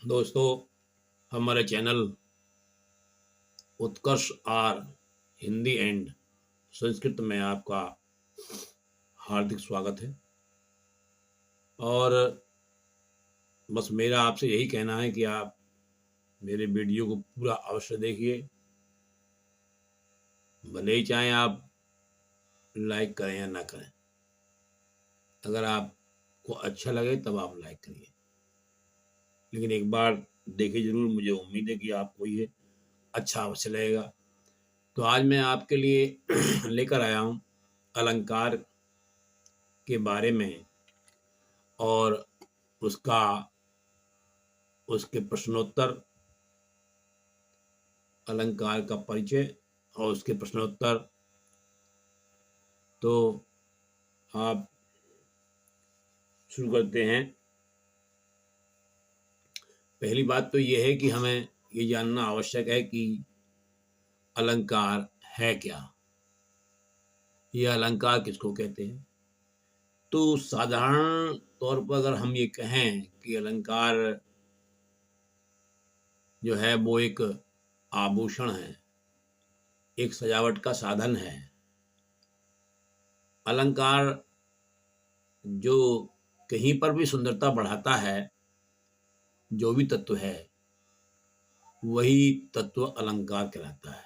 दोस्तों, हमारे channel Utkarsh R Hindi and Sanskrit में आपका हार्दिक स्वागत है। और बस मेरा आपसे यही कहना है कि आप मेरे वीडियो को पूरा अवश्य देखिए। भले ही चाहें आप लाइक करें या ना करें, अगर आपको अच्छा लगे तब आप लाइक करिए, लेकिन एक बार देखिए ज़रूर। मुझे उम्मीद है कि आपको ये अच्छा अवश्य लगेगा। तो आज मैं आपके लिए लेकर आया हूँ अलंकार के बारे में और उसका उसके प्रश्नोत्तर, अलंकार का परिचय और उसके प्रश्नोत्तर। तो आप शुरू करते हैं। पहली बात तो यह है कि हमें ये जानना आवश्यक है कि अलंकार है क्या, यह अलंकार किसको कहते हैं। तो साधारण तौर पर अगर हम ये कहें कि अलंकार जो है वो एक आभूषण है, एक सजावट का साधन है। अलंकार जो कहीं पर भी सुंदरता बढ़ाता है, जो भी तत्व है वही तत्व अलंकार कहलाता है।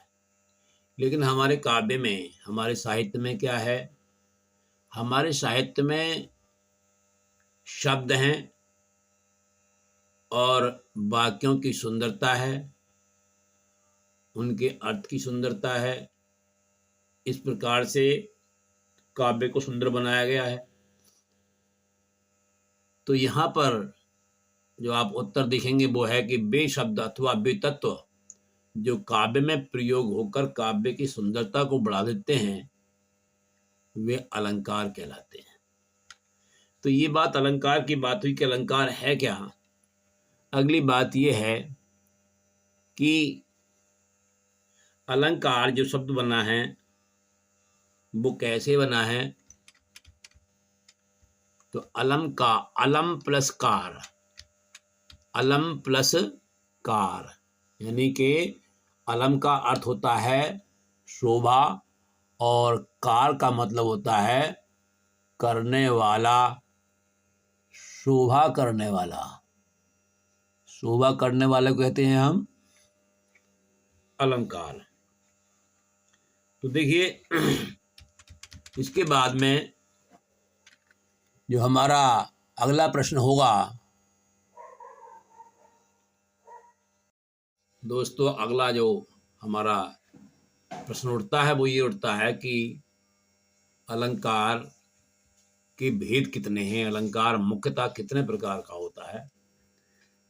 लेकिन हमारे काव्य में, हमारे साहित्य में क्या है? हमारे साहित्य में शब्द हैं और वाक्यों की सुंदरता है, उनके अर्थ की सुंदरता है। इस प्रकार से काव्य को सुंदर बनाया गया है। तो यहाँ पर जो आप उत्तर देखेंगे वो है कि वे शब्द अथवा वे तत्व जो काव्य में प्रयोग होकर काव्य की सुंदरता को बढ़ा देते हैं, वे अलंकार कहलाते हैं। तो ये बात अलंकार की बात हुई कि अलंकार है क्या। अगली बात ये है कि अलंकार जो शब्द बना है वो कैसे बना है। तो अलम प्लस कार, अलम प्लस कार, यानी कि अलम का अर्थ होता है शोभा और कार का मतलब होता है करने वाला, शोभा करने वाला। शोभा करने वाले को कहते हैं हम अलंकार। तो देखिए इसके बाद में जो हमारा अगला प्रश्न होगा, दोस्तों अगला जो हमारा प्रश्न उठता है वो ये उठता है कि अलंकार के भेद कितने हैं, अलंकार मुख्यतः कितने प्रकार का होता है।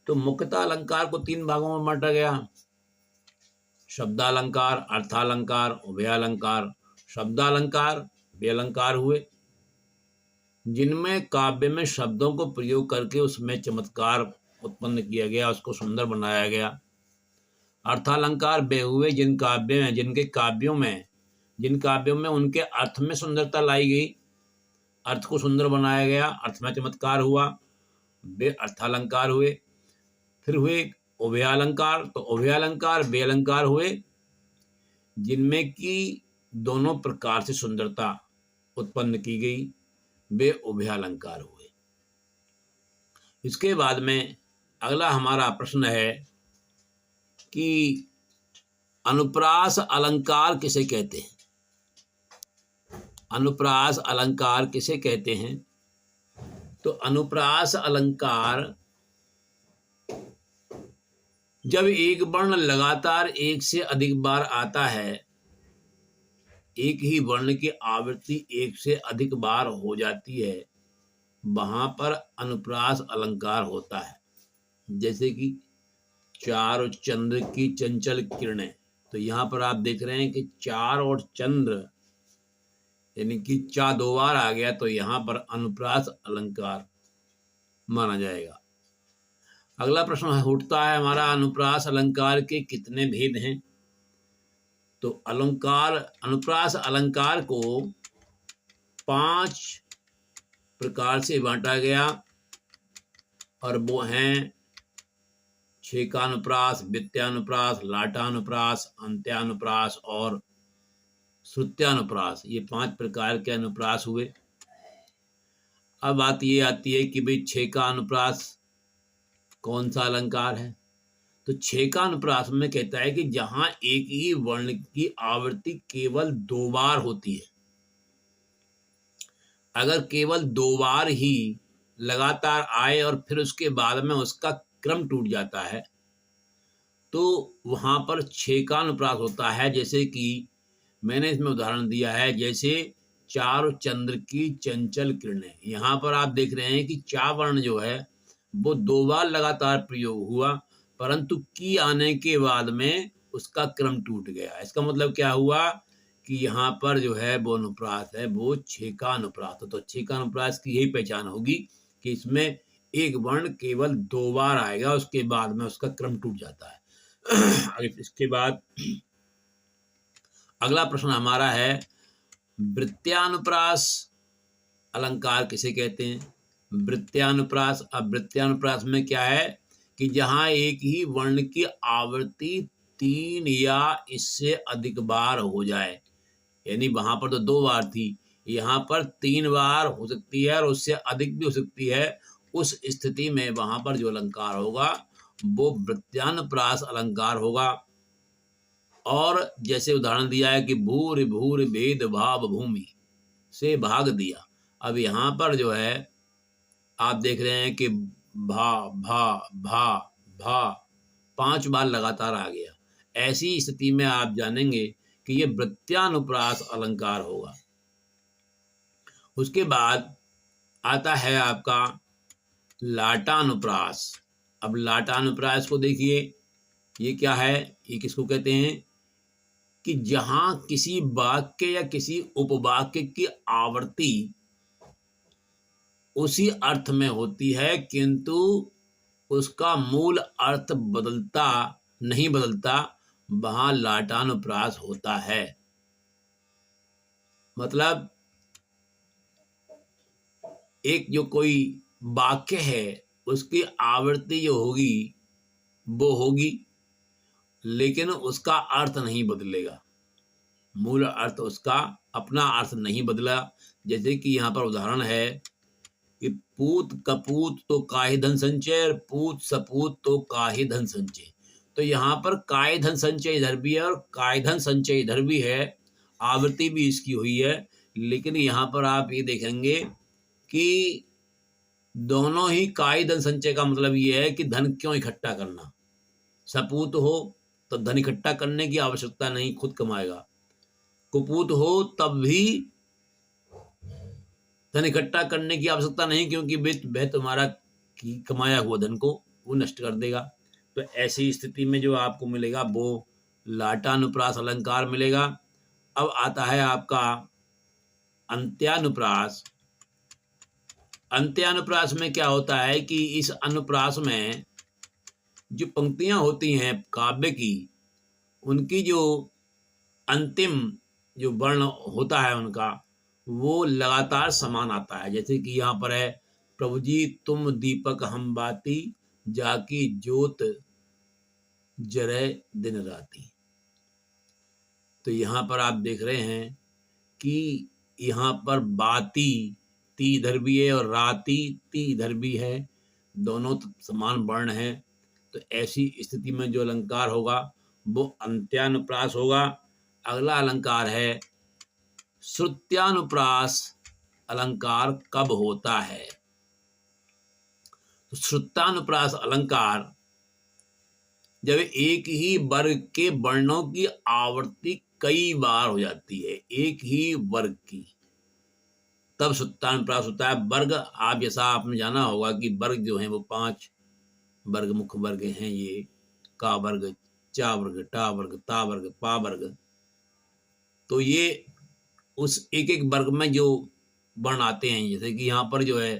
तो मुख्यतः अलंकार को 3 भागों में बांटा गया: शब्दालंकार, अर्थालंकार, उभयालंकार। शब्दालंकार वे अलंकार हुए जिनमें काव्य में शब्दों को प्रयोग करके उसमें चमत्कार उत्पन्न किया गया, उसको सुंदर बनाया गया। अर्थालंकार वे हुए जिन काव्यों में उनके अर्थ में सुंदरता लाई गई, अर्थ को सुंदर बनाया गया, अर्थ में चमत्कार हुआ, वे अर्थालंकार हुए। फिर हुए उभयालंकार। तो उभयालंकार वे अलंकार हुए जिनमें की दोनों प्रकार से सुंदरता उत्पन्न की गई, वे उभयालंकार हुए। इसके बाद में अगला हमारा प्रश्न है कि अनुप्रास अलंकार किसे कहते हैं। अनुप्रास अलंकार किसे कहते हैं? तो अनुप्रास अलंकार जब एक वर्ण लगातार एक से अधिक बार आता है, एक ही वर्ण की आवृत्ति एक से अधिक बार हो जाती है, वहां पर अनुप्रास अलंकार होता है। जैसे कि चार चंद्र की चंचल किरणें। तो यहाँ पर आप देख रहे हैं कि चार और चंद्र यानी कि चा 2 बार आ गया, तो यहाँ पर अनुप्रास अलंकार माना जाएगा। अगला प्रश्न उठता है हमारा, अनुप्रास अलंकार के कितने भेद हैं। तो अनुप्रास अलंकार को 5 प्रकार से बांटा गया और वो हैं छेकानुप्रास, व्यत्यानुप्रास, लाटानुप्रास, अंत्यानुप्रास और श्रुत्यानुप्रास, ये 5 प्रकार के अनुप्रास हुए। अब बात ये आती है कि भाई छेकानुप्रास कौन सा अलंकार है? तो छेकानुप्रास में कहता है कि जहां एक ही वर्ण की आवृत्ति केवल 2 बार होती है, अगर केवल 2 बार ही लगातार आए और फिर उसके बाद में उसका क्रम टूट जाता है, तो वहां पर छेकानुप्रास होता है। जैसे कि मैंने इसमें उदाहरण दिया है, जैसे चार चंद्र की चंचल किरणें। यहाँ पर आप देख रहे हैं कि चा वर्ण जो है वो 2 बार लगातार प्रयोग हुआ, परंतु की आने के बाद में उसका क्रम टूट गया। इसका मतलब क्या हुआ कि यहाँ पर जो है वो अनुप्रास है, वो छेकानुप्रास। तो छेकानुप्रास की यही पहचान होगी कि इसमें एक वर्ण केवल 2 बार आएगा, उसके बाद में उसका क्रम टूट जाता है। इसके बाद अगला प्रश्न हमारा है, वृत्यानुप्रास अलंकार किसे कहते हैं? वृत्यानुप्रास। अब वृत्यानुप्रास में क्या है कि जहां एक ही वर्ण की आवृत्ति 3 या इससे अधिक बार हो जाए, यानी वहां पर तो 2 बार थी, यहाँ पर 3 बार हो सकती है और उससे अधिक भी हो सकती है। उस स्थिति में वहां पर जो अलंकार होगा वो वृत्यानुप्रास अलंकार होगा। और जैसे उदाहरण दिया है कि भूर भूर भेद भाव भूमि से भाग दिया। अब यहाँ पर जो है आप देख रहे हैं कि भा भा भा भा 5 बार लगातार आ गया। ऐसी स्थिति में आप जानेंगे कि ये वृत्यानुप्रास अलंकार होगा। उसके बाद आता है आपका लाटानुप्रास। अब लाटानुप्रास को देखिए, ये क्या है, ये किसको कहते हैं कि जहां किसी वाक्य या किसी उपवाक्य की आवृत्ति उसी अर्थ में होती है, किंतु उसका मूल अर्थ नहीं बदलता, वहां लाटानुप्रास होता है। मतलब एक जो कोई वाक्य है उसकी आवृत्ति जो होगी वो होगी, लेकिन उसका अर्थ नहीं बदलेगा, मूल अर्थ उसका अपना अर्थ नहीं बदला। जैसे कि यहाँ पर उदाहरण है कि पूत कपूत तो काहे धन संचय, पूत सपूत तो काहे धन संचय। तो यहाँ पर काय धन संचय इधर भी है और काय धन संचय इधर भी है, आवृत्ति भी इसकी हुई है, लेकिन यहाँ पर आप ये देखेंगे कि दोनों ही काय धन संचय का मतलब ये है कि धन क्यों इकट्ठा करना। सपूत हो तो धन इकट्ठा करने की आवश्यकता नहीं, खुद कमाएगा। कुपूत हो तब भी धन इकट्ठा करने की आवश्यकता नहीं, क्योंकि वह तुम्हारा कमाया हुआ धन को वो नष्ट कर देगा। तो ऐसी स्थिति में जो आपको मिलेगा वो लाटानुप्रास अलंकार मिलेगा। अब आता है आपका अंत्यानुप्रास। अंत्यानुप्रास में क्या होता है कि इस अनुप्रास में जो पंक्तियां होती हैं काव्य की, उनकी जो अंतिम जो वर्ण होता है उनका, वो लगातार समान आता है। जैसे कि यहाँ पर है, प्रभु जी तुम दीपक हम बाती, जाकी ज्योत जरे दिन राती। तो यहाँ पर आप देख रहे हैं कि यहाँ पर बाती ती इधर भी है और राती ती इधर भी है, दोनों समान वर्ण है। तो ऐसी स्थिति में जो अलंकार होगा वो अंत्यानुप्रास होगा। अगला अलंकार है श्रुत्यानुप्रास अलंकार कब होता है? तो श्रुत्यानुप्रास अलंकार जब एक ही वर्ग के वर्णों की आवृत्ति कई बार हो जाती है, एक ही वर्ग की, तब श्रुत्यानुप्रास होता है। वर्ग आप जैसा आपने जाना होगा कि वर्ग जो है वो 5 वर्ग मुख्य वर्ग हैं, ये का वर्ग, चा वर्ग, टा वर्ग, ता वर्ग, पा वर्ग। तो ये उस एक एक वर्ग में जो वर्ण आते हैं, जैसे कि यहाँ पर जो है,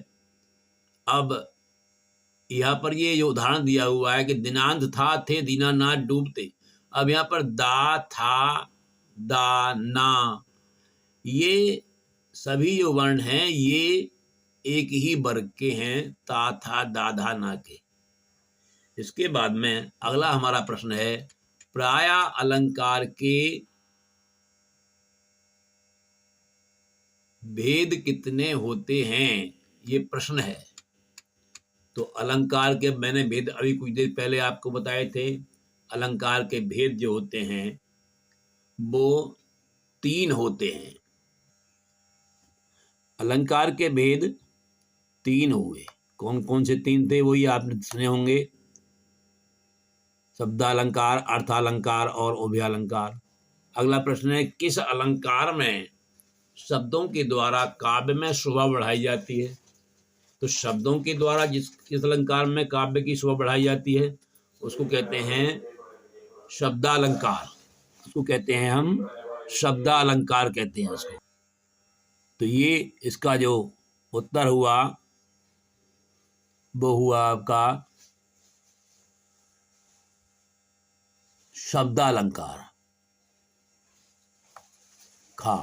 अब यहाँ पर ये जो उदाहरण दिया हुआ है कि दिनांत था थे दीनानाथ डूबते। अब यहाँ पर दा था दा ना, ये सभी जो वर्ण हैं ये एक ही वर्ग के हैं, ता था दा धा ना के। इसके बाद में अगला हमारा प्रश्न है, प्राय अलंकार के भेद कितने होते हैं? ये प्रश्न है। तो अलंकार के मैंने भेद अभी कुछ देर पहले आपको बताए थे। अलंकार के भेद जो होते हैं वो 3 होते हैं। अलंकार के भेद 3 हुए। कौन कौन से 3 थे वही आपने सुने होंगे। शब्दालंकार, अर्थालंकार और उभयालंकार। अगला प्रश्न है, किस अलंकार में शब्दों के द्वारा काव्य में शोभा बढ़ाई जाती है? तो शब्दों के द्वारा किस अलंकार में काव्य की शोभा बढ़ाई जाती है उसको कहते हैं शब्दालंकार। उसको कहते हैं हम शब्दालंकार कहते हैं उसको। तो ये इसका जो उत्तर हुआ वो हुआ आपका शब्दालंकार, खा।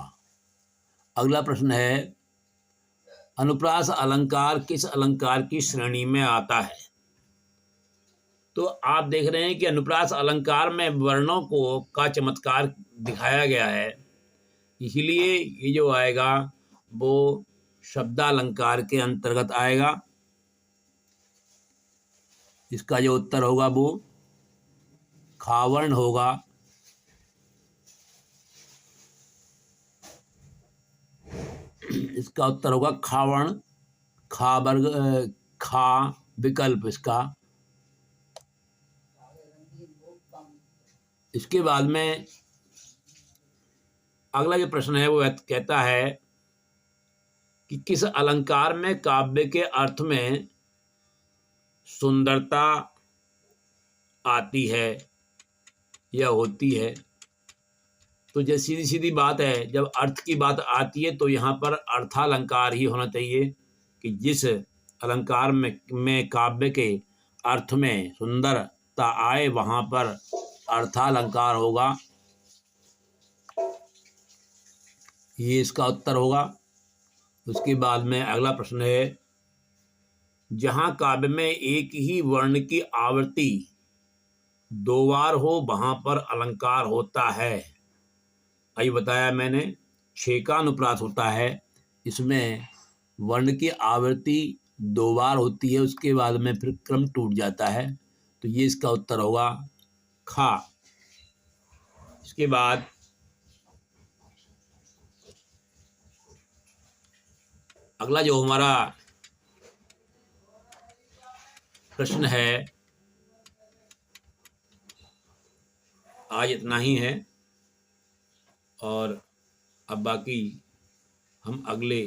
अगला प्रश्न है, अनुप्रास अलंकार किस अलंकार की श्रेणी में आता है? तो आप देख रहे हैं कि अनुप्रास अलंकार में वर्णों को का चमत्कार दिखाया गया है, इसलिए ये जो आएगा वो शब्दालंकार के अंतर्गत आएगा। इसका जो उत्तर होगा वो खावर्ण होगा। इसका उत्तर होगा खावर्ण, खा वर्ग, खा विकल्प इसका। इसके बाद में अगला जो प्रश्न है वो कहता है कि किस अलंकार में काव्य के अर्थ में सुंदरता आती है या होती है? तो जैसे सीधी सीधी बात है, जब अर्थ की बात आती है तो यहाँ पर अर्थालंकार ही होना चाहिए कि जिस अलंकार में काव्य के अर्थ में सुंदरता आए वहाँ पर अर्थालंकार होगा। ये इसका उत्तर होगा। उसके बाद में अगला प्रश्न है, जहाँ काव्य में एक ही वर्ण की आवृत्ति 2 बार हो वहाँ पर अलंकार होता है। अभी बताया मैंने 6 का अनुप्रास होता है, इसमें वर्ण की आवृत्ति 2 बार होती है, उसके बाद में फिर क्रम टूट जाता है। तो ये इसका उत्तर होगा खा। इसके बाद अगला जो हमारा प्रश्न है आज इतना ही है, और अब बाकी हम अगले